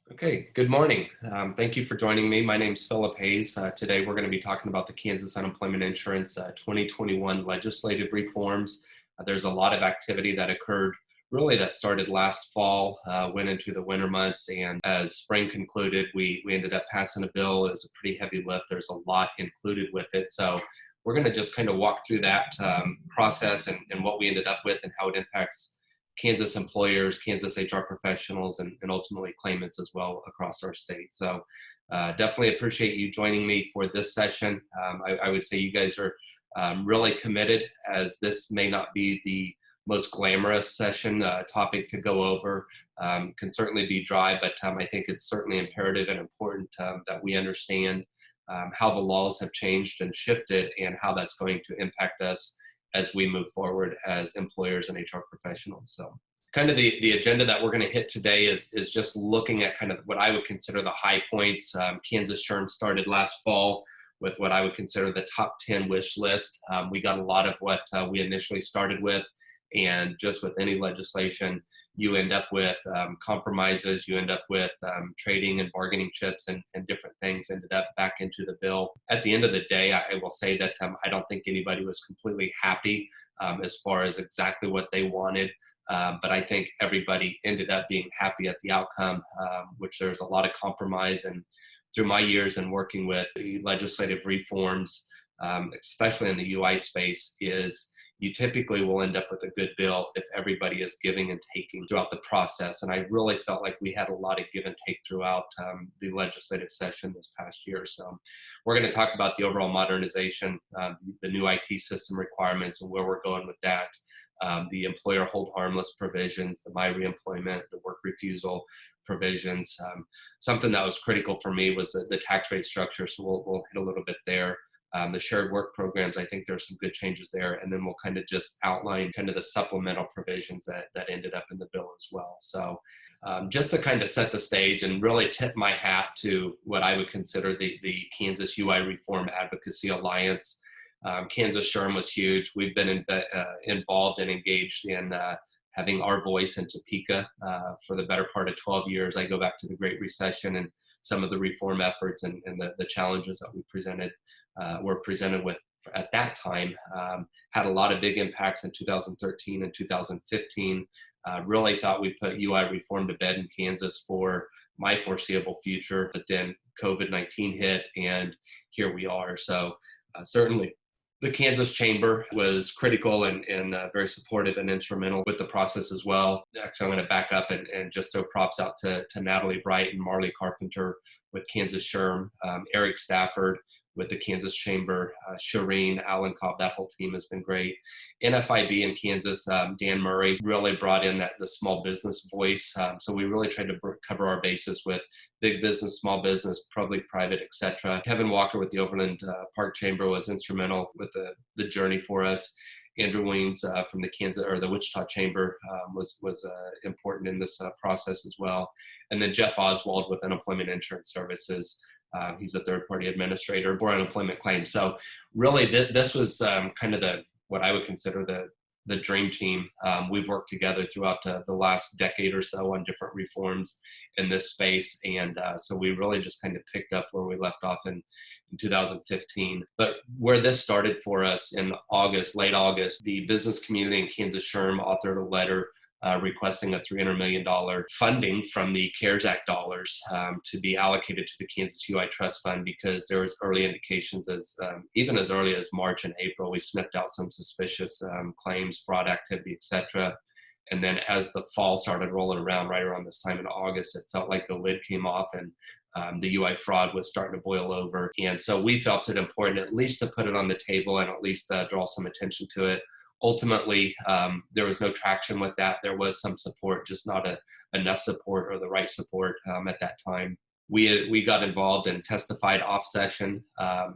Okay, good morning. Thank you for joining me. My name's Philip Hayes. Today we're going to be talking about the Kansas Unemployment Insurance 2021 legislative reforms. There's a lot of activity that occurred really that started last fall, went into the winter months, and as spring concluded, we ended up passing a bill. It was a pretty heavy lift. There's a lot included with it. So we're going to just kind of walk through that process and what we ended up with and how it impacts Kansas employers, Kansas HR professionals, and ultimately claimants as well across our state. So definitely appreciate you joining me for this session. I would say you guys are really committed, as this may not be the most glamorous session topic to go over. Can certainly be dry, but I think it's certainly imperative and important that we understand how the laws have changed and shifted and how that's going to impact us as we move forward as employers and HR professionals. So kind of the agenda that we're going to hit today is just looking at kind of what I would consider the high points. Kansas SHRM started last fall with what I would consider the top 10 wish list. We got a lot of what we initially started with, and just with any legislation, you end up with compromises, you end up with trading and bargaining chips and different things ended up back into the bill. At the end of the day, I will say that I don't think anybody was completely happy as far as exactly what they wanted. But I think everybody ended up being happy at the outcome, which there's a lot of compromise. And through my years in working with the legislative reforms, especially in the UI space, is you typically will end up with a good bill if everybody is giving and taking throughout the process. And I really felt like we had a lot of give and take throughout the legislative session this past year. So we're going to talk about the overall modernization, the new IT system requirements and where we're going with that, the employer hold harmless provisions, the my reemployment, the work refusal provisions. Something that was critical for me was the tax rate structure. So we'll hit a little bit there. The shared work programs, I think there's some good changes there. And then we'll kind of just outline kind of the supplemental provisions that ended up in the bill as well. So just to kind of set the stage and really tip my hat to what I would consider the Kansas UI Reform Advocacy Alliance. Kansas SHRM was huge. We've been involved and engaged in having our voice in Topeka for the better part of 12 years. I go back to the Great Recession and some of the reform efforts and the challenges that we were presented with at that time. Had a lot of big impacts in 2013 and 2015. Really thought we put UI reform to bed in Kansas for my foreseeable future, but then COVID-19 hit and here we are. So certainly the Kansas Chamber was critical and very supportive and instrumental with the process as well. Actually, I'm going to back up and just throw props out to Natalie Bright and Marley Carpenter with Kansas SHRM, Eric Stafford with the Kansas Chamber, Shireen, Alan Cobb, that whole team has been great. NFIB in Kansas, Dan Murray really brought in the small business voice. So we really tried to cover our bases with big business, small business, public, private, etc. Kevin Walker with the Overland Park Chamber was instrumental with the journey for us. Andrew Weens from the Wichita Chamber was important in this process as well. And then Jeff Oswald with Unemployment Insurance Services. He's a third-party administrator for unemployment claims. So really this was kind of what I would consider the dream team. We've worked together throughout the last decade or so on different reforms in this space. And so we really just kind of picked up where we left off in 2015. But where this started for us in late August, the business community in Kansas SHRM authored a letter requesting a $300 million funding from the CARES Act dollars to be allocated to the Kansas UI Trust Fund, because there was early indications even as early as March and April, we sniffed out some suspicious claims, fraud activity, etc. And then as the fall started rolling around, right around this time in August, it felt like the lid came off and the UI fraud was starting to boil over. And so we felt it important at least to put it on the table and at least draw some attention to it. Ultimately, there was no traction with that. There was some support, just not enough support or the right support at that time. We got involved and testified off session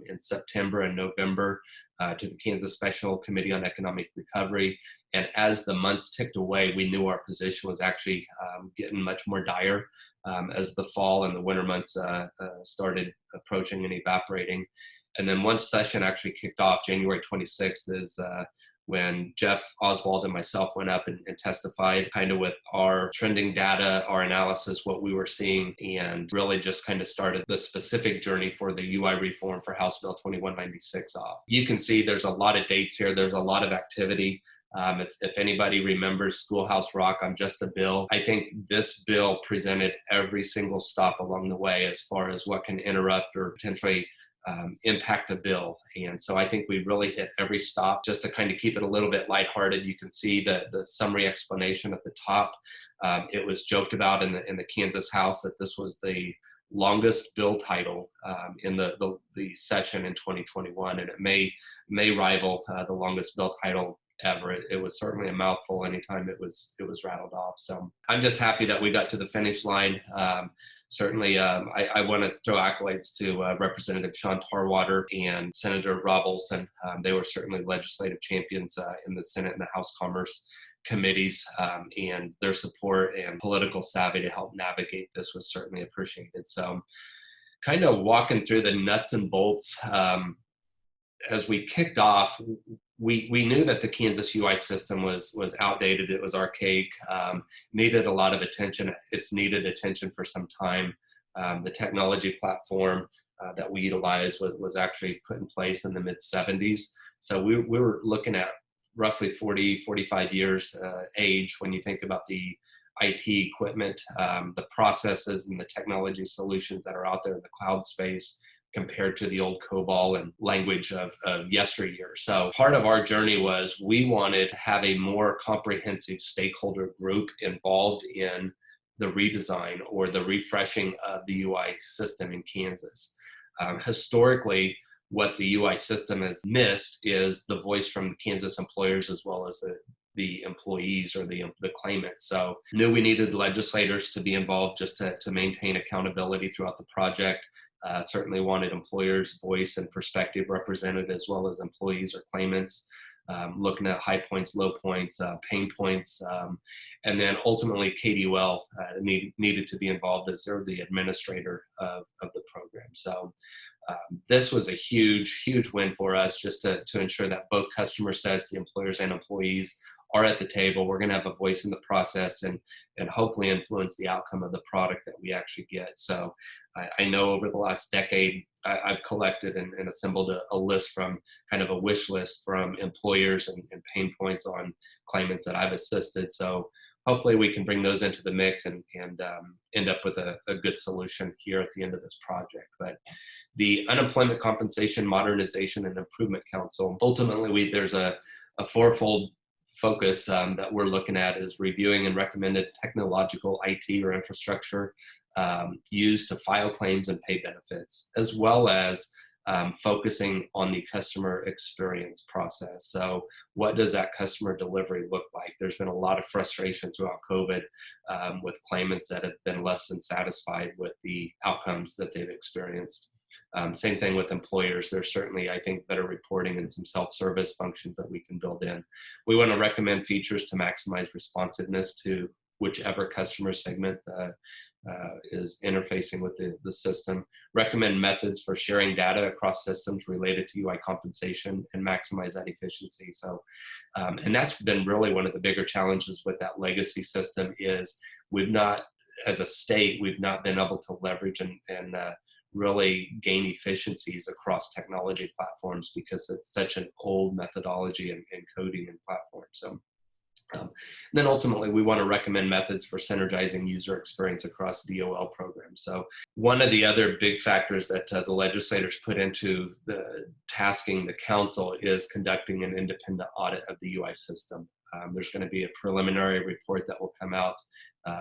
in September and November to the Kansas Special Committee on Economic Recovery. And as the months ticked away, we knew our position was actually getting much more dire as the fall and the winter months started approaching and evaporating. And then once session actually kicked off, January 26th is when Jeff Oswald and myself went up and testified kind of with our trending data, our analysis, what we were seeing, and really just kind of started the specific journey for the UI reform for House Bill 2196 off. You can see there's a lot of dates here. There's a lot of activity. If anybody remembers Schoolhouse Rock, I'm Just a Bill, I think this bill presented every single stop along the way as far as what can interrupt or potentially impact a bill. And so I think we really hit every stop. Just to kind of keep it a little bit lighthearted, you can see the summary explanation at the top. It was joked about in the Kansas House that this was the longest bill title in the session in 2021, and it may rival the longest bill title ever. It was certainly a mouthful anytime it was rattled off. So I'm just happy that we got to the finish line. Certainly, I want to throw accolades to Representative Sean Tarwater and Senator Rob Olson. They were certainly legislative champions in the Senate and the House Commerce committees, and their support and political savvy to help navigate this was certainly appreciated. So kind of walking through the nuts and bolts, as we kicked off, we knew that the Kansas UI system was outdated. It was archaic, needed a lot of attention. It's needed attention for some time. The technology platform that we utilized was actually put in place in the mid-70s. So we were looking at roughly 45 years age when you think about the IT equipment, the processes and the technology solutions that are out there in the cloud space, compared to the old COBOL and language of yesteryear. So part of our journey was we wanted to have a more comprehensive stakeholder group involved in the redesign or the refreshing of the UI system in Kansas. Historically, what the UI system has missed is the voice from the Kansas employers as well as the employees or the claimants. So knew we needed legislators to be involved just to maintain accountability throughout the project. Certainly wanted employers' voice and perspective represented as well as employees or claimants, looking at high points, low points, pain points, and then ultimately KDUL needed to be involved as they're the administrator of the program. So this was a huge win for us just to ensure that both customer sets, the employers and employees, are at the table. We're going to have a voice in the process and hopefully influence the outcome of the product that we actually get. So I know over the last decade, I've collected and assembled a list from kind of a wish list from employers and pain points on claimants that I've assisted. So hopefully we can bring those into the mix and end up with a good solution here at the end of this project. But the Unemployment Compensation Modernization and Improvement Council, ultimately there's a fourfold focus that we're looking at is reviewing and recommended technological IT or infrastructure used to file claims and pay benefits, as well as focusing on the customer experience process. So what does that customer delivery look like? There's been a lot of frustration throughout COVID with claimants that have been less than satisfied with the outcomes that they've experienced. Same thing with employers. There's certainly, I think, better reporting and some self-service functions that we can build in. We want to recommend features to maximize responsiveness to whichever customer segment is interfacing with the system. Recommend methods for sharing data across systems related to UI compensation and maximize that efficiency. So, and that's been really one of the bigger challenges with that legacy system is as a state, we've not been able to leverage and really gain efficiencies across technology platforms because it's such an old methodology and coding and platform. So then ultimately we want to recommend methods for synergizing user experience across DOL programs. So one of the other big factors that the legislators put into the tasking the council is conducting an independent audit of the UI system. There's going to be a preliminary report that will come out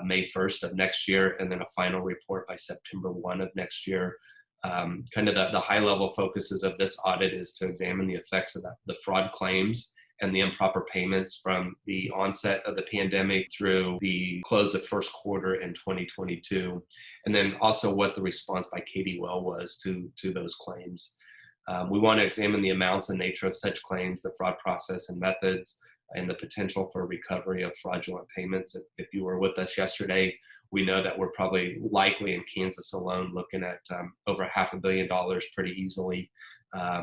May 1st of next year, and then a final report by September 1 of next year. Kind of the high level focuses of this audit is to examine the effects of the fraud claims and the improper payments from the onset of the pandemic through the close of first quarter in 2022. And then also what the response by KDUL was to those claims. We want to examine the amounts and nature of such claims, the fraud process and methods, and the potential for recovery of fraudulent payments. If you were with us yesterday, we know that we're probably likely in Kansas alone looking at over $500 million pretty easily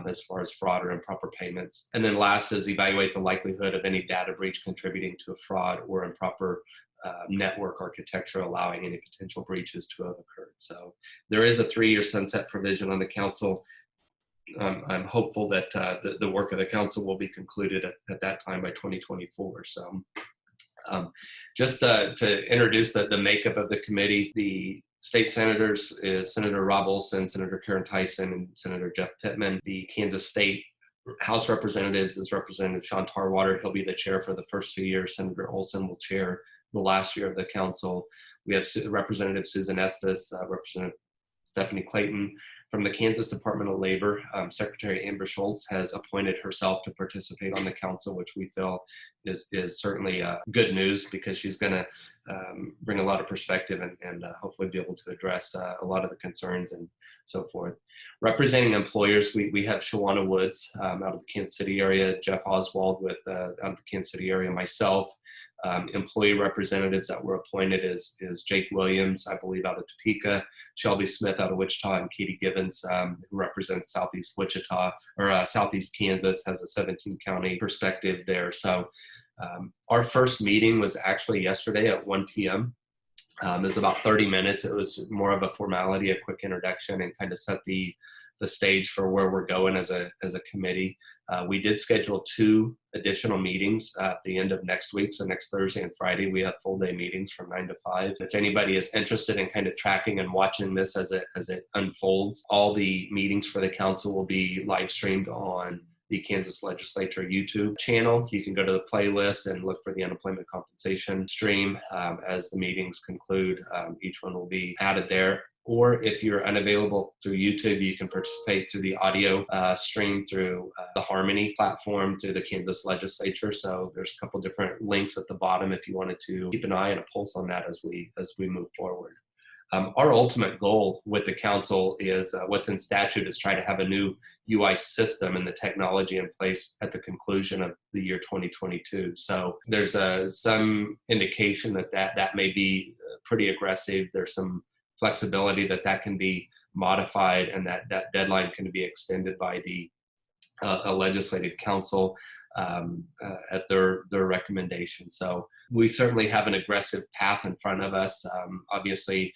as far as fraud or improper payments. And then last is evaluate the likelihood of any data breach contributing to a fraud or improper network architecture allowing any potential breaches to have occurred. So there is a 3-year sunset provision on the council. I'm hopeful that the work of the council will be concluded at that time by 2024. So just to introduce the makeup of the committee, the state senators is Senator Rob Olson, Senator Karen Tyson, and Senator Jeff Pittman. The Kansas State House Representatives is Representative Sean Tarwater. He'll be the chair for the first 2 years. Senator Olson will chair the last year of the council. We have Representative Susan Estes, Representative Stephanie Clayton. From the Kansas Department of Labor, Secretary Amber Schultz has appointed herself to participate on the council, which we feel is certainly good news because she's going to bring a lot of perspective and hopefully be able to address a lot of the concerns and so forth. Representing employers, we have Shawana Woods out of the Kansas City area, Jeff Oswald out of the Kansas City area, myself. Employee representatives that were appointed is Jake Williams, I believe, out of Topeka, Shelby Smith out of Wichita, and Katie Gibbons, who represents Southeast Wichita or Southeast Kansas, has a 17-county perspective there. So our first meeting was actually yesterday at 1 p.m. It was about 30 minutes. It was more of a formality, a quick introduction, and kind of set the stage for where we're going as a committee. We did schedule 2 additional meetings at the end of next week. So next Thursday and Friday, we have full day meetings from 9 to 5. If anybody is interested in kind of tracking and watching this as it unfolds, all the meetings for the council will be live streamed on the Kansas Legislature YouTube channel. You can go to the playlist and look for the unemployment compensation stream as the meetings conclude. Each one will be added there. Or if you're unavailable through YouTube, you can participate through the audio stream through the Harmony platform through the Kansas Legislature. So there's a couple different links at the bottom if you wanted to keep an eye and a pulse on that as we move forward. Our ultimate goal with the council is what's in statute is try to have a new UI system and the technology in place at the conclusion of the year 2022. So there's some indication that may be pretty aggressive. There's some flexibility that can be modified and that deadline can be extended by the legislative council at their recommendation. So we certainly have an aggressive path in front of us. Obviously,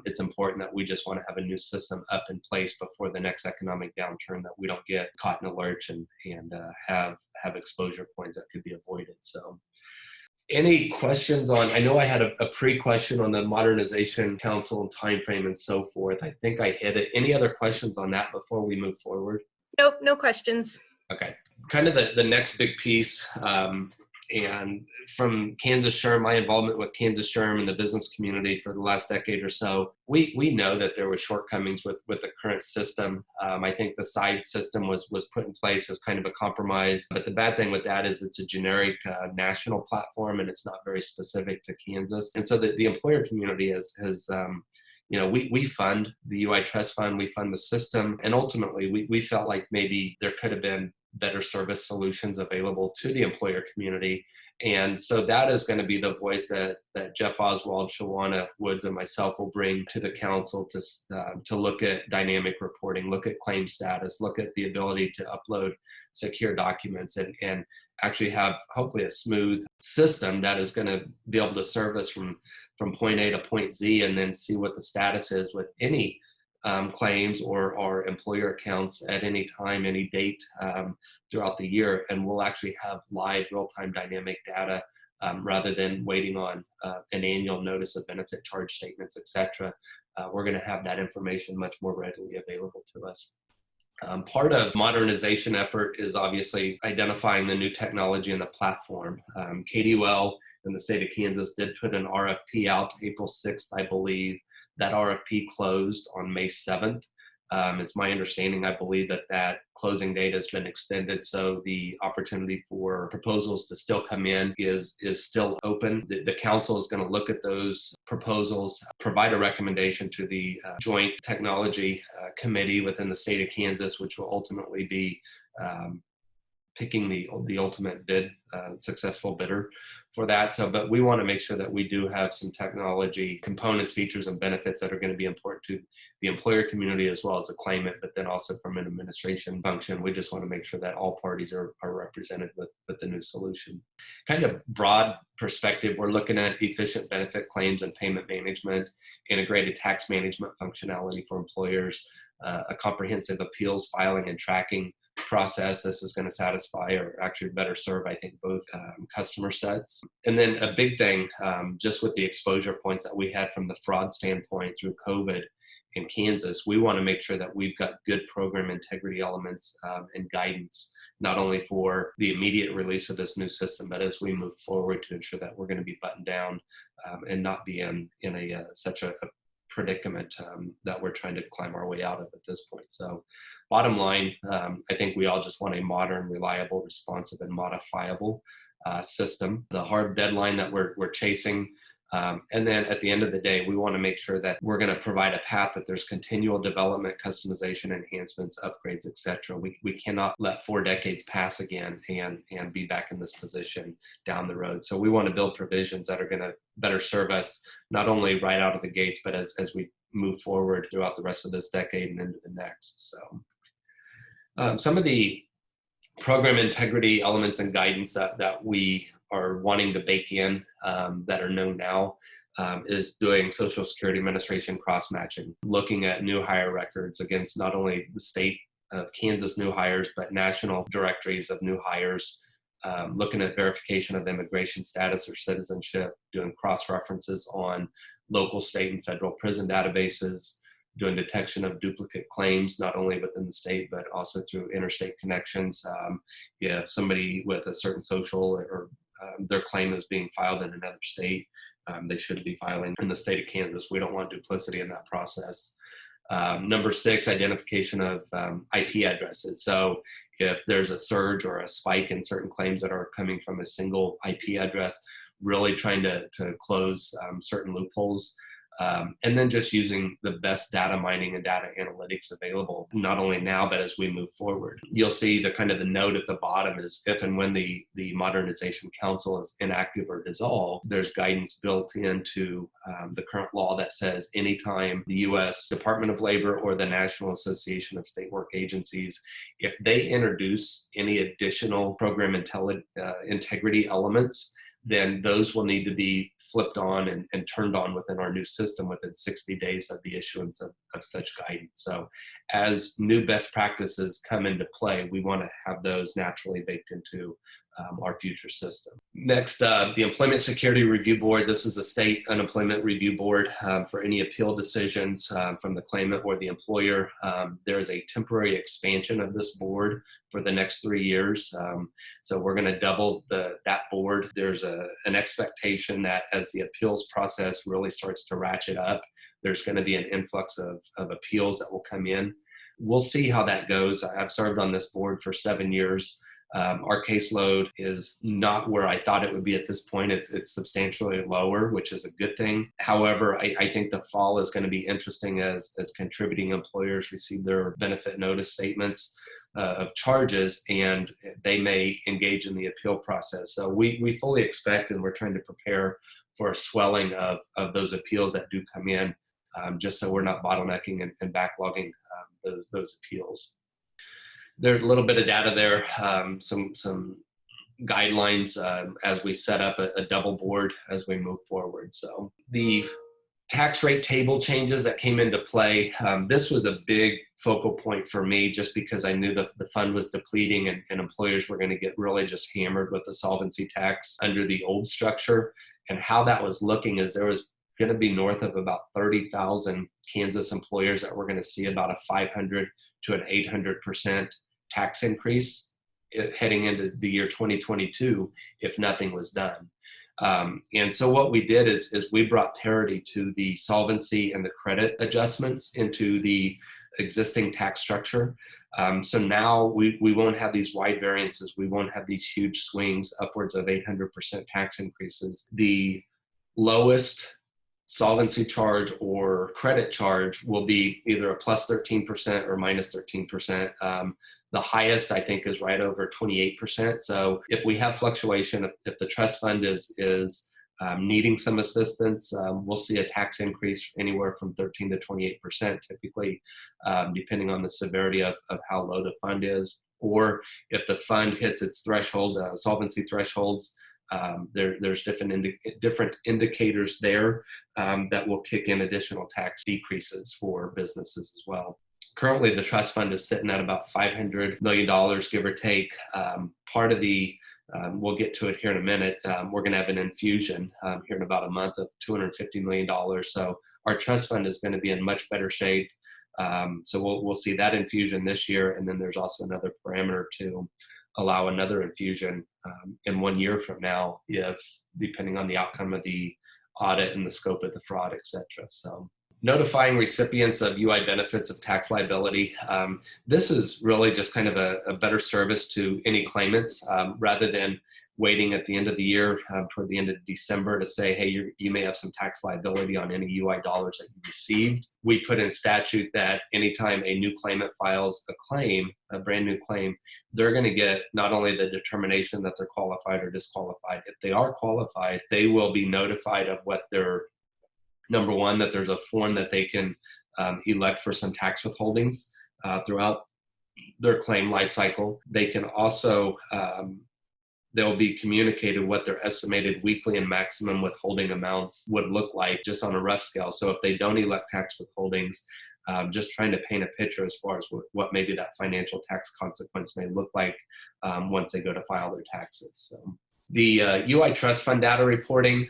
it's important that we just want to have a new system up in place before the next economic downturn, that we don't get caught in a lurch and have exposure points that could be avoided. So any questions on, I know I had a pre-question on the Modernization Council and timeframe and so forth. I think I hit it. Any other questions on that before we move forward? Nope, no questions. Okay. Kind of the next big piece, and from Kansas SHRM, my involvement with Kansas SHRM and the business community for the last decade or so, we know that there were shortcomings with the current system. I think the side system was put in place as kind of a compromise, but the bad thing with that is it's a generic national platform and it's not very specific to Kansas. And so the employer community has we fund the UI Trust Fund, we fund the system, and ultimately we felt like maybe there could have been better service solutions available to the employer community. And so that is going to be the voice that Jeff Oswald, Shawana Woods, and myself will bring to the council to look at dynamic reporting, look at claim status, look at the ability to upload secure documents and actually have hopefully a smooth system that is going to be able to serve us from point A to point Z, and then see what the status is with any claims or employer accounts at any time, any date throughout the year. And we'll actually have live real-time dynamic data rather than waiting on an annual notice of benefit charge statements, etc. We're going to have that information much more readily available to us. Part of modernization effort is obviously identifying the new technology and the platform. KDUL in the state of Kansas did put an RFP out April 6th, I believe. That RFP closed on May 7th. It's my understanding, I believe, that closing date has been extended, so the opportunity for proposals to still come in is still open. The council is going to look at those proposals, provide a recommendation to the Joint Technology Committee within the state of Kansas, which will ultimately be picking the ultimate bid, successful bidder for that. So, but we want to make sure that we do have some technology components, features, and benefits that are going to be important to the employer community as well as the claimant, but then also from an administration function, we just want to make sure that all parties are represented with the new solution. Kind of broad perspective, we're looking at efficient benefit claims and payment management, integrated tax management functionality for employers, a comprehensive appeals filing and tracking process. This is going to satisfy or actually better serve, I think, both customer sets. And then a big thing, just with the exposure points that we had from the fraud standpoint through COVID in Kansas, we want to make sure that we've got good program integrity elements and guidance, not only for the immediate release of this new system, but as we move forward to ensure that we're going to be buttoned down and not be in such a predicament that we're trying to climb our way out of at this point. So bottom line, I think we all just want a modern, reliable, responsive, and modifiable system. The hard deadline that we're chasing, and then at the end of the day, we want to make sure that we're going to provide a path that there's continual development, customization, enhancements, upgrades, etc. We cannot let 4 decades pass again and be back in this position down the road. So we want to build provisions that are going to better serve us, not only right out of the gates, but as we move forward throughout the rest of this decade and into the next. So some of the program integrity elements and guidance that we are wanting to bake in that are known now is doing Social Security Administration cross-matching, looking at new hire records against not only the state of Kansas new hires, but national directories of new hires, looking at verification of immigration status or citizenship, doing cross-references on local, state, and federal prison databases, doing detection of duplicate claims, not only within the state, but also through interstate connections. If somebody with a certain social or their claim is being filed in another state, they should be filing in the state of Kansas. We don't want duplicity in that process. Number 6, identification of IP addresses. So if there's a surge or a spike in certain claims that are coming from a single IP address, really trying to close certain loopholes. And then just using the best data mining and data analytics available, not only now, but as we move forward. You'll see the kind of the note at the bottom is if and when the Modernization Council is inactive or dissolved, there's guidance built into the current law that says anytime the U.S. Department of Labor or the National Association of State Work Agencies, if they introduce any additional program integrity elements, then those will need to be flipped on and turned on within our new system within 60 days of the issuance of such guidance. So as new best practices come into play, we want to have those naturally baked into our future system. Next, the Employment Security Review Board. This is a state unemployment review board for any appeal decisions from the claimant or the employer. There is a temporary expansion of this board for the next 3 years. So we're going to double that board. There's an expectation that as the appeals process really starts to ratchet up, there's going to be an influx of appeals that will come in. We'll see how that goes. I've served on this board for 7 years. Our caseload is not where I thought it would be at this point. It's substantially lower, which is a good thing. However, I think the fall is going to be interesting as contributing employers receive their benefit notice statements of charges, and they may engage in the appeal process. So we fully expect, and we're trying to prepare for a swelling of those appeals that do come in, just so we're not bottlenecking and backlogging those appeals. There's a little bit of data there, some guidelines as we set up a double board as we move forward. So the tax rate table changes that came into play, this was a big focal point for me just because I knew the fund was depleting and employers were going to get really just hammered with the solvency tax under the old structure. And how that was looking is there was going to be north of about 30,000 Kansas employers that were going to see about a 500 to an 800% tax increase heading into the year 2022 if nothing was done. And so what we did is we brought parity to the solvency and the credit adjustments into the existing tax structure. So now we won't have these wide variances. We won't have these huge swings upwards of 800% tax increases. The lowest solvency charge or credit charge will be either a plus 13% or minus 13%. The highest, I think, is right over 28%. So if we have fluctuation, if the trust fund is needing some assistance, we'll see a tax increase anywhere from 13 to 28%, typically, depending on the severity of how low the fund is. Or if the fund hits its threshold, solvency thresholds, there's different indicators there that will kick in additional tax decreases for businesses as well. Currently, the trust fund is sitting at about $500 million, give or take. Part of the we'll get to it here in a minute. We're going to have an infusion here in about a month of $250 million. So our trust fund is going to be in much better shape. So we'll see that infusion this year. And then there's also another parameter to allow another infusion in 1 year from now, if depending on the outcome of the audit and the scope of the fraud, et cetera. So notifying recipients of UI benefits of tax liability. This is really just kind of a better service to any claimants rather than waiting at the end of the year toward the end of December to say, hey, you may have some tax liability on any UI dollars that you received. We put in statute that anytime a new claimant files a claim, a brand new claim, they're going to get not only the determination that they're qualified or disqualified. If they are qualified, they will be notified of what their number one, that there's a form that they can elect for some tax withholdings throughout their claim life cycle. They can also, they'll be communicated what their estimated weekly and maximum withholding amounts would look like just on a rough scale. So if they don't elect tax withholdings, just trying to paint a picture as far as what maybe that financial tax consequence may look like once they go to file their taxes. So. The UI trust fund data reporting,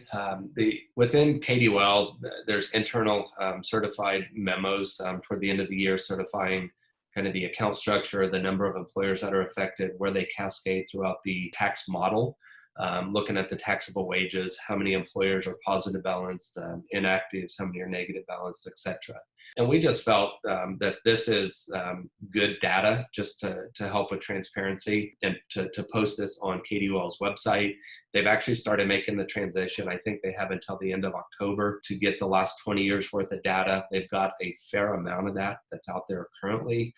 within KDOL, there's internal certified memos toward the end of the year certifying kind of the account structure, the number of employers that are affected, where they cascade throughout the tax model, looking at the taxable wages, how many employers are positive balanced, inactives, how many are negative balanced, et cetera. And we just felt that this is good data just to help with transparency and to post this on KDOL's website. They've actually started making the transition. I think they have until the end of October to get the last 20 years worth of data. They've got a fair amount of that that's out there currently.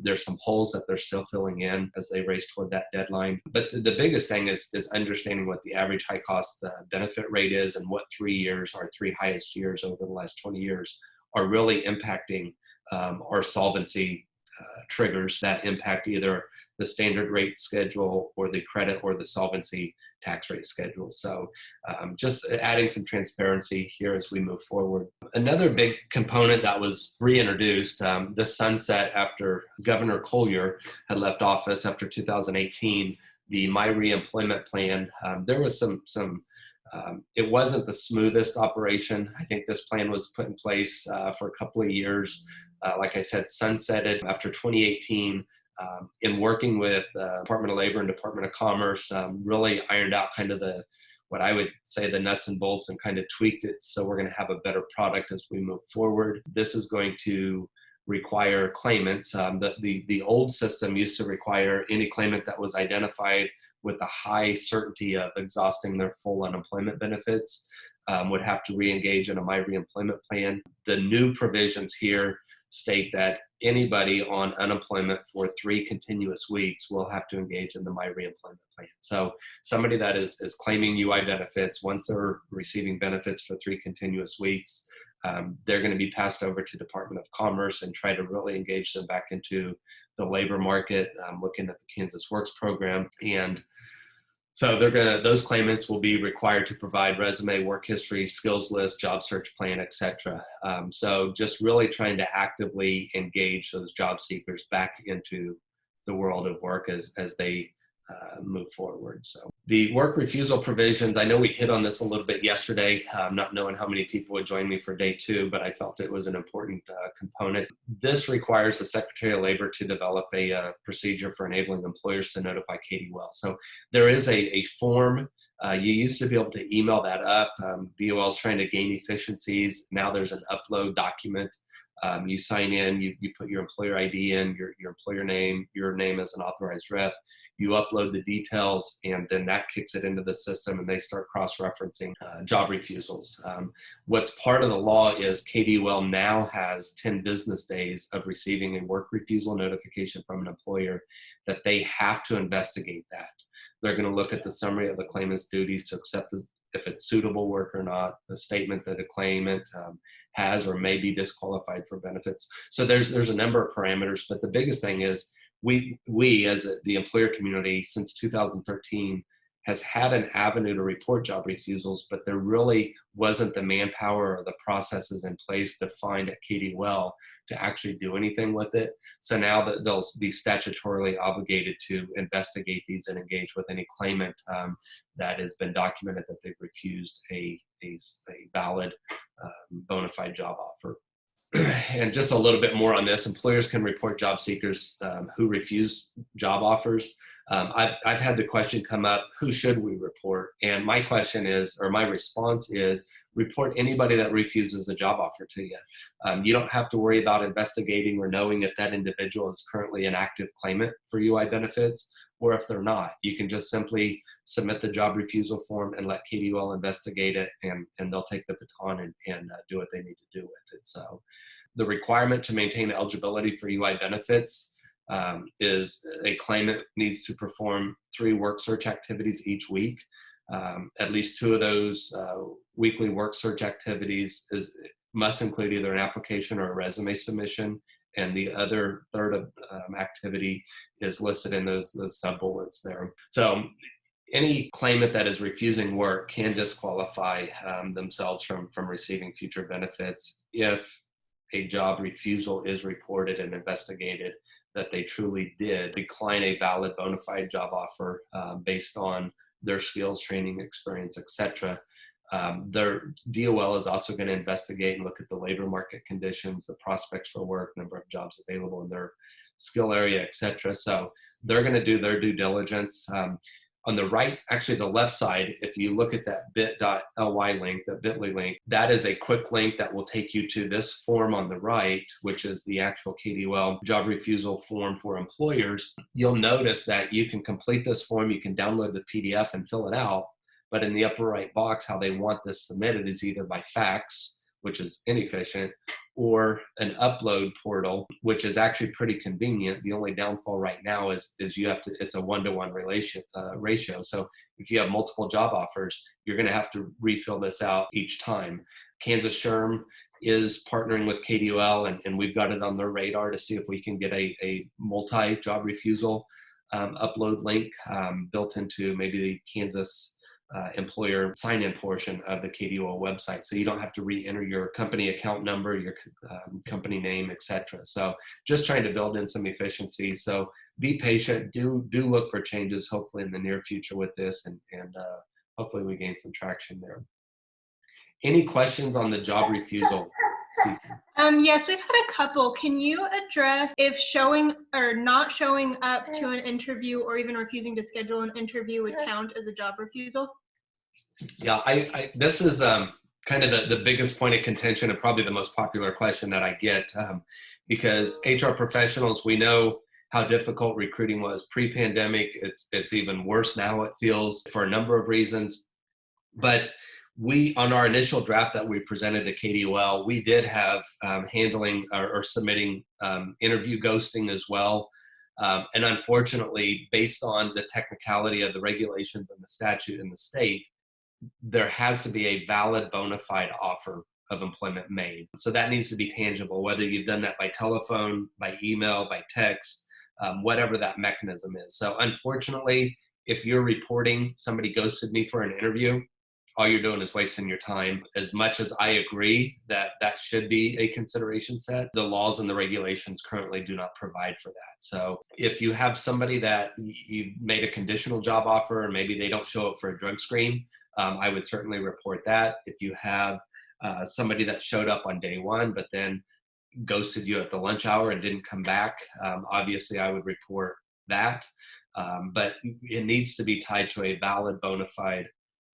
There's some holes that they're still filling in as they race toward that deadline. But the biggest thing is understanding what the average high cost benefit rate is and what 3 years, our 3 highest years over the last 20 years, are really impacting our solvency triggers that impact either the standard rate schedule or the credit or the solvency tax rate schedule. So just adding some transparency here as we move forward. Another big component that was reintroduced, this sunset after Governor Collier had left office after 2018, the My Reemployment Plan, there was some it wasn't the smoothest operation. I think this plan was put in place for a couple of years. Like I said, sunsetted after 2018. In working with Department of Labor and Department of Commerce, really ironed out kind of what I would say the nuts and bolts and kind of tweaked it. So we're going to have a better product as we move forward. This is going to require claimants. The old system used to require any claimant that was identified with a high certainty of exhausting their full unemployment benefits would have to re-engage in a My Reemployment Plan. The new provisions here state that anybody on unemployment for 3 continuous weeks will have to engage in the My Reemployment Plan. So somebody that is claiming UI benefits, once they're receiving benefits for 3 continuous weeks, they're going to be passed over to Department of Commerce and try to really engage them back into the labor market, looking at the Kansas Works program. And so those claimants will be required to provide resume, work history, skills list, job search plan, et cetera. So just really trying to actively engage those job seekers back into the world of work as they move forward. So the work refusal provisions, I know we hit on this a little bit yesterday, not knowing how many people would join me for day 2, but I felt it was an important component. This requires the Secretary of Labor to develop a procedure for enabling employers to notify KDOL. So there is a form. You used to be able to email that up. DOL is trying to gain efficiencies. Now there's an upload document. You sign in, you put your employer ID in, your employer name, your name as an authorized rep. you upload the details, and then that kicks it into the system, and they start cross-referencing job refusals. What's part of the law is KDUL now has 10 business days of receiving a work refusal notification from an employer that they have to investigate that. They're going to look at the summary of the claimant's duties to accept this, if it's suitable work or not, the statement that a claimant has or may be disqualified for benefits. So there's a number of parameters, but the biggest thing is we as the employer community since 2013 has had an avenue to report job refusals, but there really wasn't the manpower or the processes in place to find at KDUL to actually do anything with it. So now that they'll be statutorily obligated to investigate these and engage with any claimant that has been documented that they've refused a valid bona fide job offer. And just a little bit more on this, employers can report job seekers who refuse job offers. I've had the question come up, who should we report? And my question is, or my response is, report anybody that refuses a job offer to you. You don't have to worry about investigating or knowing if that individual is currently an active claimant for UI benefits, or if they're not. You can just simply submit the job refusal form and let KDUL investigate it, and they'll take the baton and do what they need to do with it. So the requirement to maintain eligibility for UI benefits is a claimant needs to perform 3 work search activities each week. At least 2 of those weekly work search activities must include either an application or a resume submission, and the other third activity is listed in those sub-bullets there. So any claimant that is refusing work can disqualify themselves from receiving future benefits if a job refusal is reported and investigated that they truly did decline a valid bona fide job offer based on their skills, training, experience, etc. Their DOL is also going to investigate and look at the labor market conditions, the prospects for work, number of jobs available in their skill area, etc. So they're going to do their due diligence. On the right, actually the left side, if you look at that bit.ly link, that bit.ly link, that is a quick link that will take you to this form on the right, which is the actual KDUL job refusal form for employers. You'll notice that you can complete this form, you can download the PDF and fill it out, but in the upper right box, how they want this submitted is either by fax, which is inefficient, or an upload portal, which is actually pretty convenient. The only downfall right now is you have to, it's a 1-to-1 ratio. So if you have multiple job offers, you're going to have to refill this out each time. Kansas SHRM is partnering with KDUL, and we've got it on their radar to see if we can get a multi-job refusal upload link built into maybe the Kansas employer sign-in portion of the KDUL website, so you don't have to re-enter your company account number, your company name, etc. So just trying to build in some efficiency. So be patient. Do look for changes, hopefully in the near future with this, and hopefully we gain some traction there. Any questions on the job refusal? Yes, we've had a couple. Can you address if showing or not showing up to an interview or even refusing to schedule an interview would count as a job refusal? Yeah, this is kind of the biggest point of contention and probably the most popular question that I get because HR professionals, we know how difficult recruiting was pre-pandemic. It's even worse now, it feels, for a number of reasons. But we, on our initial draft that we presented to KDUL, we did have handling or submitting interview ghosting as well. And unfortunately, based on the technicality of the regulations and the statute in the state, there has to be a valid bona fide offer of employment made. So that needs to be tangible, whether you've done that by telephone, by email, by text, whatever that mechanism is. So unfortunately, if you're reporting somebody ghosted me for an interview, all you're doing is wasting your time. As much as I agree that that should be a consideration set, the laws and the regulations currently do not provide for that. So if you have somebody that you made a conditional job offer, or maybe they don't show up for a drug screen, I would certainly report that. If you have somebody that showed up on day one, but then ghosted you at the lunch hour and didn't come back, obviously I would report that. But it needs to be tied to a valid bona fide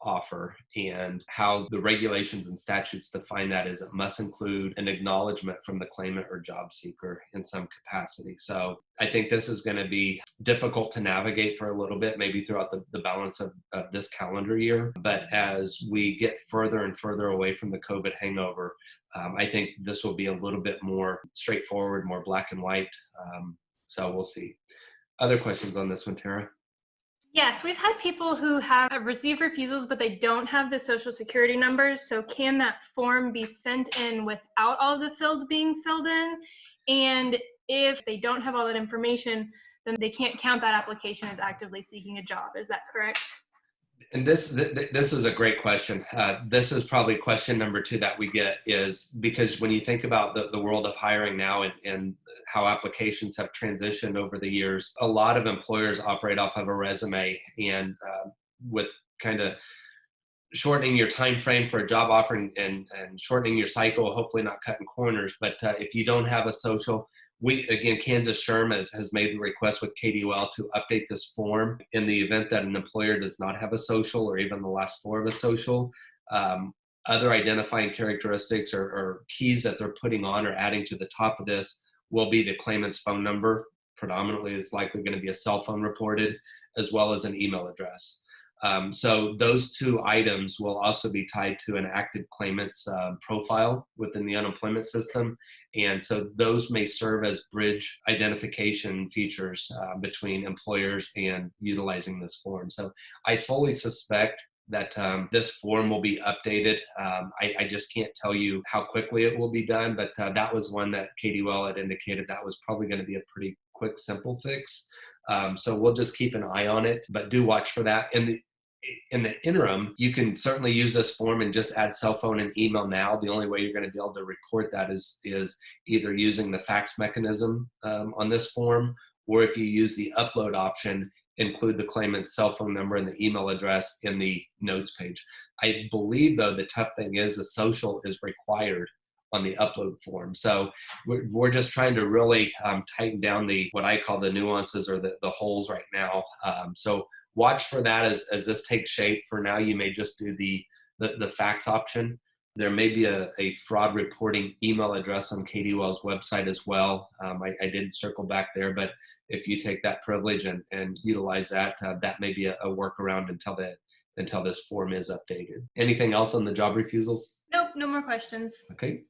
offer and how the regulations and statutes define that is it must include an acknowledgement from the claimant or job seeker in some capacity. So I think this is going to be difficult to navigate for a little bit, maybe throughout the balance of this calendar year. But as we get further and further away from the COVID hangover, I think this will be a little bit more straightforward, more black and white. So we'll see. Other questions on this one, Tara? Yes, we've had people who have received refusals, but they don't have the social security numbers. So can that form be sent in without all the fields being filled in? And if they don't have all that information, then they can't count that application as actively seeking a job. Is that correct? And this is a great question. This is probably question number 2 that we get, is because when you think about the world of hiring now and how applications have transitioned over the years, a lot of employers operate off of a resume, and with kind of shortening your time frame for a job offer and shortening your cycle, hopefully not cutting corners. But if you don't have a social, Kansas SHRM has made the request with KDOL to update this form in the event that an employer does not have a social or even the last 4 of a social. Other identifying characteristics or keys that they're putting on or adding to the top of this will be the claimant's phone number. Predominantly, it's likely going to be a cell phone reported, as well as an email address. So those 2 items will also be tied to an active claimant's profile within the unemployment system. And so those may serve as bridge identification features between employers and utilizing this form. So I fully suspect that this form will be updated. I just can't tell you how quickly it will be done, but that was one that KDOL had indicated that was probably going to be a pretty quick, simple fix. So we'll just keep an eye on it, but do watch for that. In the interim, you can certainly use this form and just add cell phone and email now. The only way you're going to be able to report that is either using the fax mechanism on this form, or if you use the upload option, include the claimant's cell phone number and the email address in the notes page. I believe, though, the tough thing is the social is required on the upload form. So we're just trying to really tighten down what I call the nuances or the holes right now. So watch for that as this takes shape. For now, you may just do the fax option. There may be a fraud reporting email address on KDOL's website as well. I did circle back there, but if you take that privilege and utilize that, that may be a workaround until this form is updated. Anything else on the job refusals? Nope, no more questions. Okay.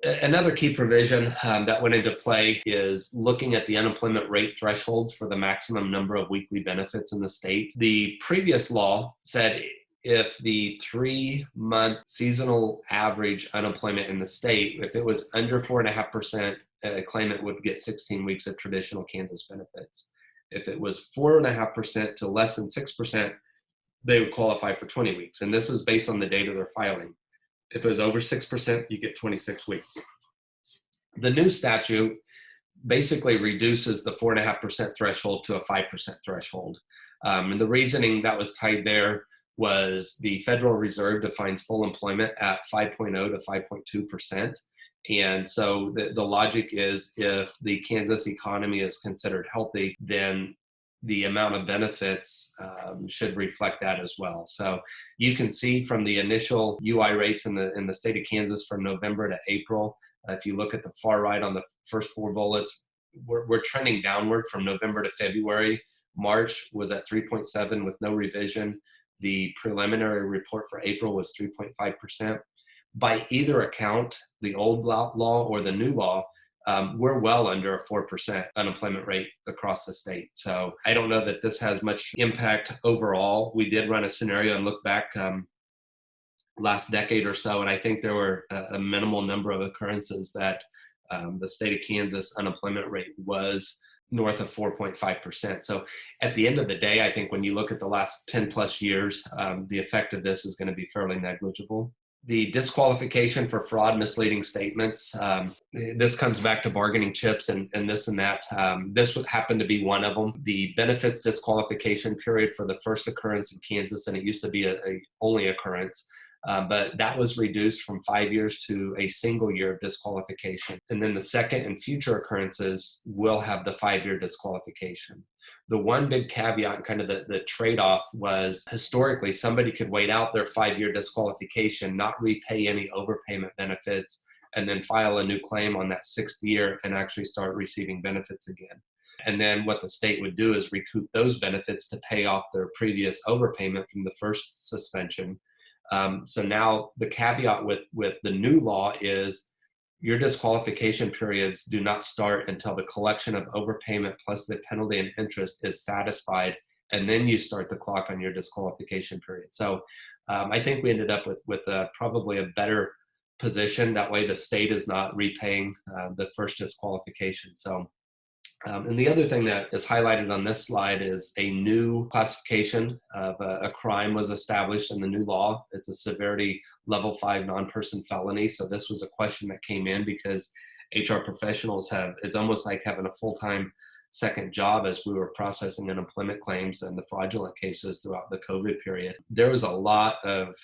Another key provision that went into play is looking at the unemployment rate thresholds for the maximum number of weekly benefits in the state. The previous law said if the 3-month seasonal average unemployment in the state, if it was under 4.5%, a claimant would get 16 weeks of traditional Kansas benefits. If it was 4.5% to less than 6%, they would qualify for 20 weeks. And this is based on the data they're filing. If it was over 6%, you get 26 weeks. The new statute basically reduces the 4.5% threshold to a 5% threshold. And the reasoning that was tied there was the Federal Reserve defines full employment at 5.0 to 5.2%. And so the logic is if the Kansas economy is considered healthy, then the amount of benefits should reflect that as well. So you can see from the initial UI rates in the state of Kansas from November to April, if you look at the far right on the first 4 bullets, we're trending downward from November to February. March was at 3.7 with no revision. The preliminary report for April was 3.5%. By either account, the old law or the new law, we're well under a 4% unemployment rate across the state. So I don't know that this has much impact overall. We did run a scenario and look back last decade or so, and I think there were a minimal number of occurrences that the state of Kansas unemployment rate was north of 4.5%. So at the end of the day, I think when you look at the last 10 plus years, the effect of this is going to be fairly negligible. The disqualification for fraud, misleading statements, this comes back to bargaining chips and this and that. This would happen to be one of them. The benefits disqualification period for the first occurrence in Kansas, and it used to be a only occurrence, but that was reduced from 5 years to a single year of disqualification. And then the second and future occurrences will have the 5-year disqualification. The one big caveat and kind of the trade-off was historically somebody could wait out their 5-year disqualification, not repay any overpayment benefits, and then file a new claim on that 6th year and actually start receiving benefits again. And then what the state would do is recoup those benefits to pay off their previous overpayment from the first suspension. So now the caveat with the new law is your disqualification periods do not start until the collection of overpayment plus the penalty and interest is satisfied, and then you start the clock on your disqualification period. So I think we ended up with probably a better position. That way the state is not repaying the first disqualification. So and the other thing that is highlighted on this slide is a new classification of a crime was established in the new law. It's a severity level 5 non-person felony. So this was a question that came in because HR professionals it's almost like having a full-time second job as we were processing unemployment claims and the fraudulent cases throughout the COVID period. There was a lot of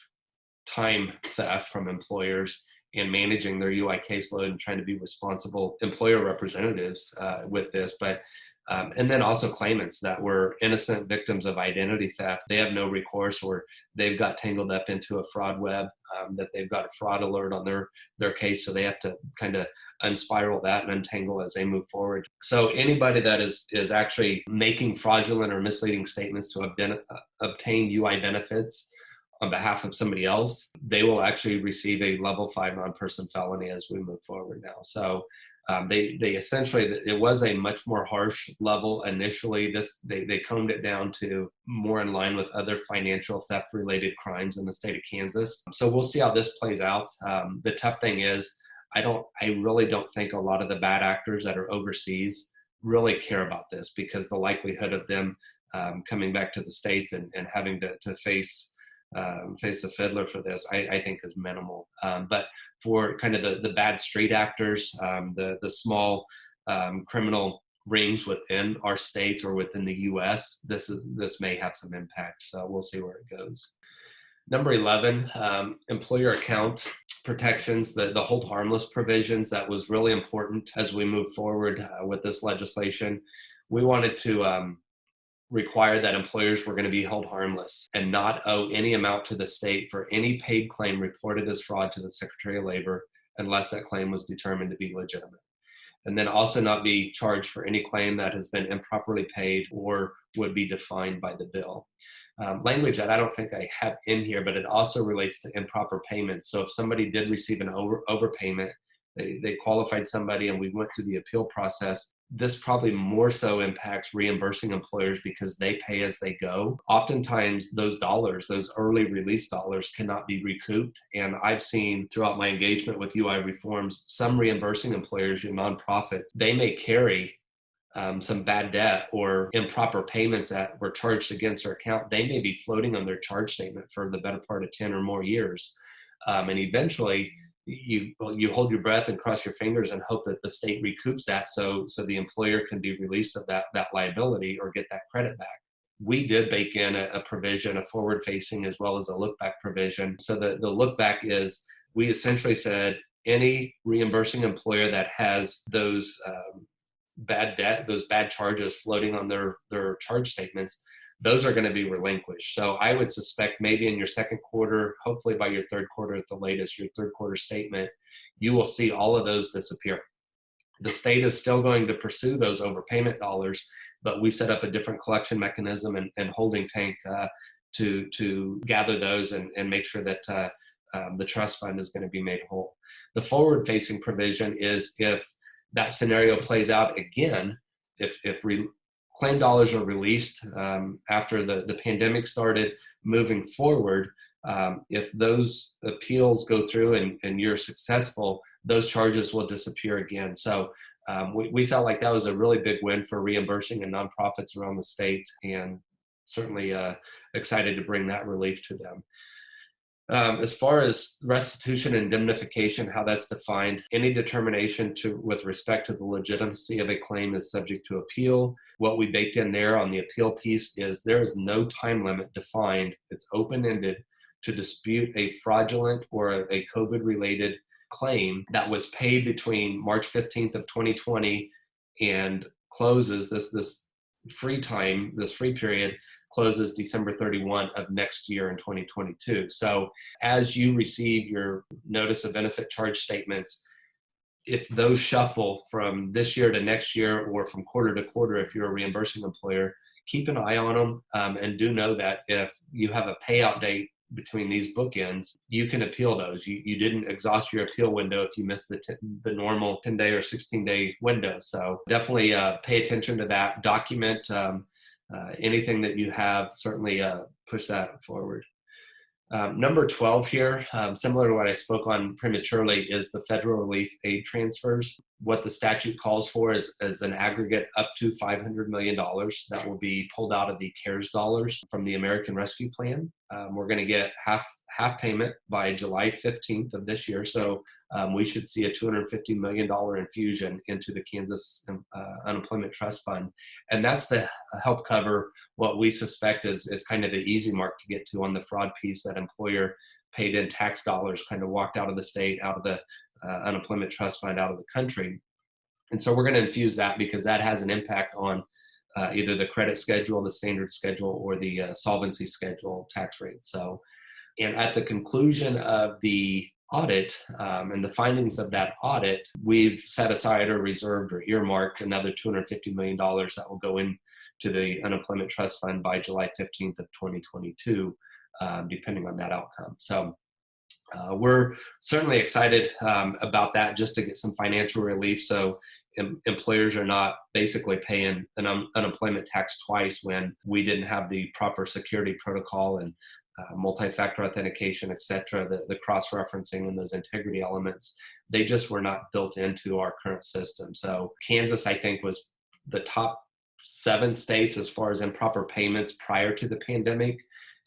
time theft from employers in managing their UI caseload and trying to be responsible employer representatives with this. But and then also claimants that were innocent victims of identity theft. They have no recourse, or they've got tangled up into a fraud web, that they've got a fraud alert on their case. So they have to kind of unspiral that and untangle as they move forward. So anybody that is actually making fraudulent or misleading statements to obtain UI benefits on behalf of somebody else, they will actually receive a level 5 non-person felony as we move forward now. So they essentially, it was a much more harsh level initially. They combed it down to more in line with other financial theft related crimes in the state of Kansas. So we'll see how this plays out. The tough thing is, I really don't think a lot of the bad actors that are overseas really care about this, because the likelihood of them coming back to the States and having to face the fiddler for this, I think is minimal. But for kind of the bad street actors, the small criminal rings within our states or within the U.S., this may have some impact. So we'll see where it goes. Number 11, employer account protections, the hold harmless provisions. That was really important as we move forward with this legislation. We wanted to require that employers were going to be held harmless and not owe any amount to the state for any paid claim reported as fraud to the Secretary of Labor unless that claim was determined to be legitimate. And then also not be charged for any claim that has been improperly paid or would be defined by the bill. Language that I don't think I have in here, but it also relates to improper payments. So if somebody did receive an overpayment, they qualified somebody and we went through the appeal process, this probably more so impacts reimbursing employers because they pay as they go. Oftentimes those dollars, those early release dollars, cannot be recouped. And I've seen throughout my engagement with UI reforms, some reimbursing employers, your nonprofits, they may carry some bad debt or improper payments that were charged against their account. They may be floating on their charge statement for the better part of 10 or more years. And eventually, you hold your breath and cross your fingers and hope that the state recoups that so the employer can be released of that liability or get that credit back. We did bake in a provision, a forward-facing as well as a look-back provision. So the look-back is, we essentially said any reimbursing employer that has those bad debt, those bad charges floating on their charge statements, those are going to be relinquished. So I would suspect maybe in your second quarter, hopefully by your third quarter at the latest, your third quarter statement, you will see all of those disappear. The state is still going to pursue those overpayment dollars, but we set up a different collection mechanism and holding tank to gather those and make sure that the trust fund is going to be made whole. The forward-facing provision is if that scenario plays out again, if claim dollars are released after the pandemic started, moving forward, if those appeals go through and you're successful, those charges will disappear again. So we felt like that was a really big win for reimbursing and nonprofits around the state, and certainly excited to bring that relief to them. As far as restitution and indemnification, how that's defined, any determination with respect to the legitimacy of a claim is subject to appeal. What we baked in there on the appeal piece is there is no time limit defined. It's open-ended to dispute a fraudulent or a COVID-related claim that was paid between March 15th of 2020 and closes this free time, this free period, closes December 31 of next year in 2022. So as you receive your notice of benefit charge statements, if those shuffle from this year to next year or from quarter to quarter, if you're a reimbursing employer, keep an eye on them, and do know that if you have a payout date between these bookends, you can appeal those. You didn't exhaust your appeal window if you missed the normal 10-day or 16-day window. So definitely pay attention to that. Document anything that you have. Certainly push that forward. Number 12 here, similar to what I spoke on prematurely, is the federal relief aid transfers. What the statute calls for is an aggregate up to $500 million that will be pulled out of the CARES dollars from the American Rescue Plan. We're going to get half payment by July 15th of this year. So we should see a $250 million infusion into the Kansas Unemployment Trust Fund. And that's to help cover what we suspect is kind of the easy mark to get to on the fraud piece. That employer paid in tax dollars, kind of walked out of the state, out of the Unemployment Trust Fund, out of the country. And so we're going to infuse that because that has an impact on either the credit schedule, the standard schedule, or the solvency schedule tax rate. So, and at the conclusion of the audit and the findings of that audit, we've set aside or reserved or earmarked another $250 million that will go into the Unemployment Trust Fund by July 15th of 2022, depending on that outcome. So we're certainly excited about that, just to get some financial relief. So employers are not basically paying an unemployment tax twice when we didn't have the proper security protocol and multi-factor authentication, et cetera, the cross-referencing and those integrity elements. They just were not built into our current system. So Kansas, I think, was the top 7 states as far as improper payments prior to the pandemic.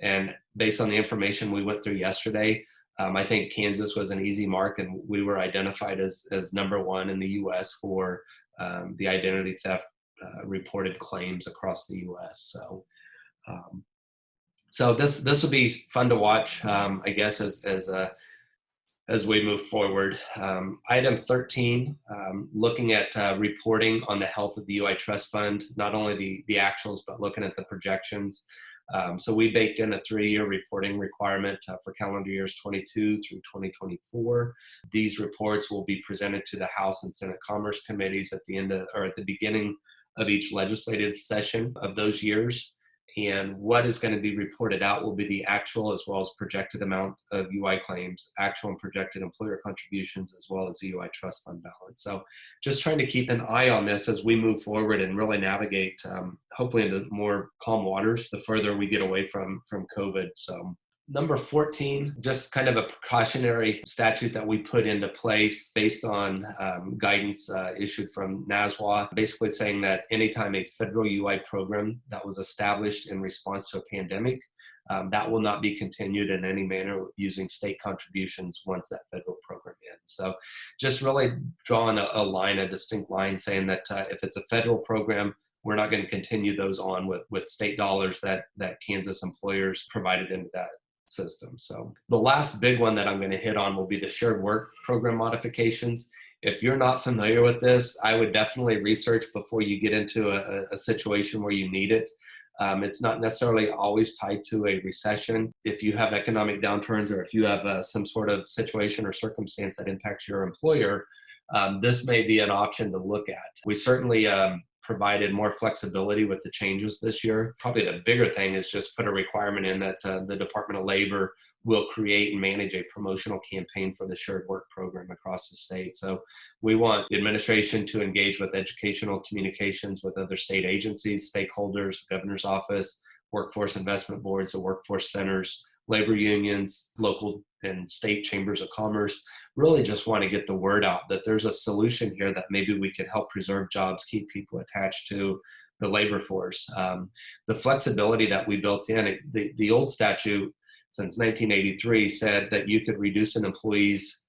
And based on the information we went through yesterday, I think Kansas was an easy mark, and we were identified as number 1 in the U.S. for the identity theft reported claims across the U.S. So this will be fun to watch, I guess, as we move forward. Item 13, looking at reporting on the health of the UI Trust Fund, not only the actuals, but looking at the projections. So we baked in a 3-year reporting requirement for calendar years 22 through 2024. These reports will be presented to the House and Senate Commerce Committees at the end of, or at the beginning of each legislative session of those years. And what is going to be reported out will be the actual as well as projected amount of UI claims, actual and projected employer contributions, as well as the UI Trust Fund balance. So just trying to keep an eye on this as we move forward and really navigate, hopefully into more calm waters the further we get away from COVID. So number 14, just kind of a precautionary statute that we put into place based on guidance issued from NASWA, basically saying that anytime a federal UI program that was established in response to a pandemic, that will not be continued in any manner using state contributions once that federal program ends. So just really drawing a line, a distinct line, saying that if it's a federal program, we're not going to continue those on with state dollars that Kansas employers provided into that system. So the last big one that I'm going to hit on will be the shared work program modifications. If you're not familiar with this, I would definitely research before you get into a situation where you need it. It's not necessarily always tied to a recession. If you have economic downturns, or if you have some sort of situation or circumstance that impacts your employer, this may be an option to look at. We certainly provided more flexibility with the changes this year. Probably the bigger thing is just put a requirement in that the Department of Labor will create and manage a promotional campaign for the shared work program across the state. So we want the administration to engage with educational communications with other state agencies, stakeholders, the governor's office, workforce investment boards, the workforce centers, labor unions, local and state chambers of commerce. Really just want to get the word out that there's a solution here that maybe we could help preserve jobs, keep people attached to the labor force. The flexibility that we built in, the old statute since 1983 said that you could reduce an employee's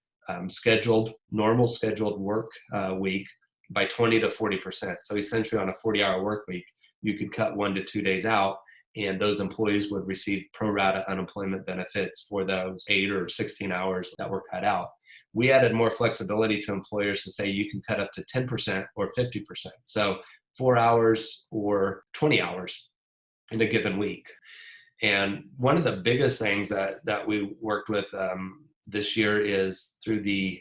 normal scheduled work week by 20 to 40%. So essentially on a 40-hour work week, you could cut 1 to 2 days out, and those employees would receive pro rata unemployment benefits for those 8 or 16 hours that were cut out. We added more flexibility to employers to say you can cut up to 10% or 50%. So 4 hours or 20 hours in a given week. And one of the biggest things that we worked with this year is through the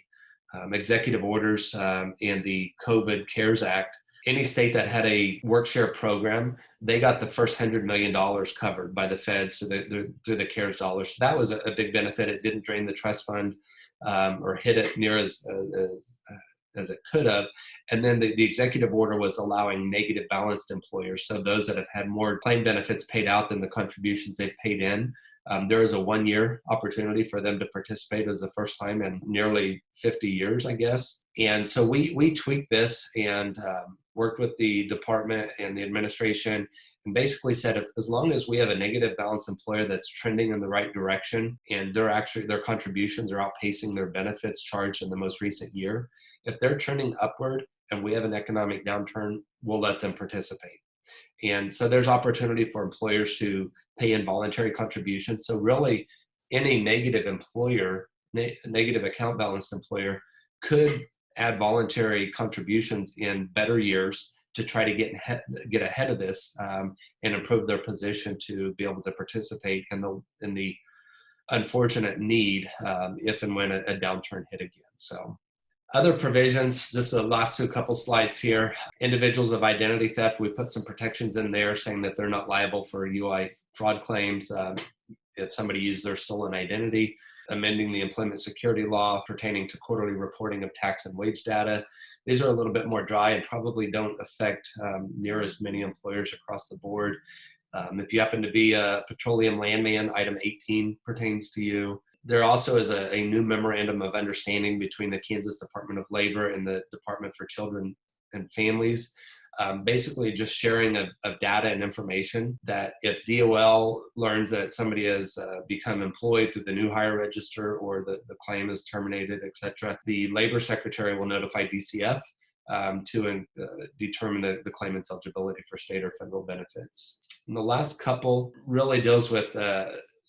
executive orders and the COVID CARES Act. Any state that had a work share program, they got the first $100 million covered by the feds through the CARES dollars. So that was a big benefit. It didn't drain the trust fund or hit it near as it could have. And then the executive order was allowing negative balanced employers. So those that have had more claim benefits paid out than the contributions they've paid in. There is a 1-year opportunity for them to participate as the first time in nearly 50 years, I guess. And so we tweaked this and worked with the department and the administration and basically said, as long as we have a negative balance employer that's trending in the right direction and their contributions are outpacing their benefits charged in the most recent year, if they're trending upward and we have an economic downturn, we'll let them participate. And so there's opportunity for employers to pay in voluntary contributions. So really, any negative negative account balanced employer could add voluntary contributions in better years to try to get ahead of this and improve their position to be able to participate in the unfortunate need if and when a downturn hit again. So other provisions, just the last couple slides here. Individuals of identity theft, we put some protections in there saying that they're not liable for UI fraud claims if somebody used their stolen identity. Amending the employment security law pertaining to quarterly reporting of tax and wage data. These are a little bit more dry and probably don't affect near as many employers across the board. If you happen to be a petroleum landman, item 18 pertains to you. There also is a new memorandum of understanding between the Kansas Department of Labor and the Department for Children and Families, basically just sharing of data and information that if DOL learns that somebody has become employed through the new hire register or the claim is terminated, et cetera, the Labor Secretary will notify DCF to determine the claimant's eligibility for state or federal benefits. And the last couple really deals with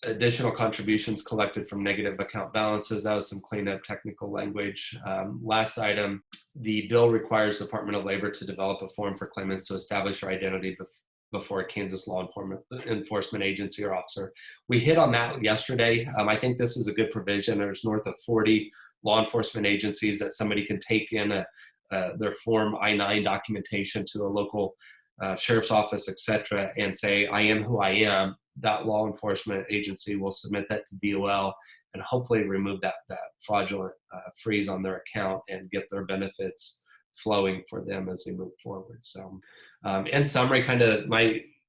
additional contributions collected from negative account balances. That was some cleanup technical language. Last item, the bill requires the Department of Labor to develop a form for claimants to establish their identity before a Kansas law enforcement agency or officer. We hit on that yesterday. I think this is a good provision. There's north of 40 law enforcement agencies that somebody can take in their Form I-9 documentation to a local sheriff's office, et cetera, and say, I am who I am. That law enforcement agency will submit that to DOL and hopefully remove that fraudulent freeze on their account and get their benefits flowing for them as they move forward. So in summary, kind of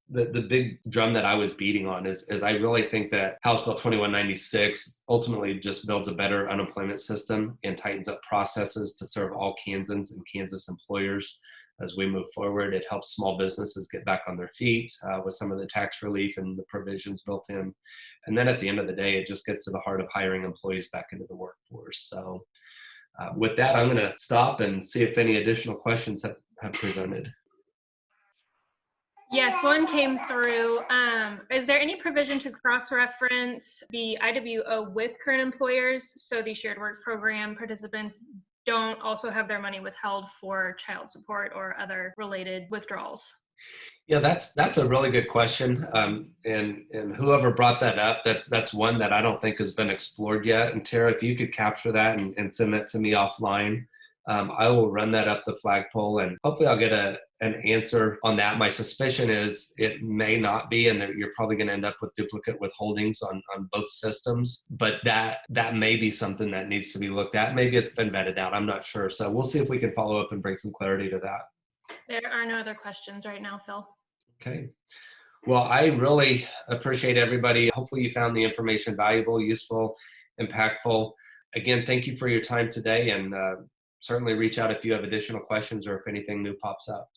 the big drum that I was beating on is I really think that House Bill 2196 ultimately just builds a better unemployment system and tightens up processes to serve all Kansans and Kansas employers. As we move forward, it helps small businesses get back on their feet with some of the tax relief and the provisions built in. And then at the end of the day, it just gets to the heart of hiring employees back into the workforce. So with that, I'm going to stop and see if any additional questions have presented. Yes, one came through. Is there any provision to cross-reference the IWO with current employers so the shared work program participants don't also have their money withheld for child support or other related withdrawals? Yeah, that's a really good question. And whoever brought that up, that's one that I don't think has been explored yet. And Tara, if you could capture that and send that to me offline, I will run that up the flagpole and hopefully I'll get an answer on that. My suspicion is it may not be, and that you're probably going to end up with duplicate withholdings on both systems, but that may be something that needs to be looked at. Maybe it's been vetted out. I'm not sure. So we'll see if we can follow up and bring some clarity to that. There are no other questions right now, Phil. Okay. Well, I really appreciate everybody. Hopefully you found the information valuable, useful, impactful. Again, thank you for your time today, and certainly reach out if you have additional questions or if anything new pops up.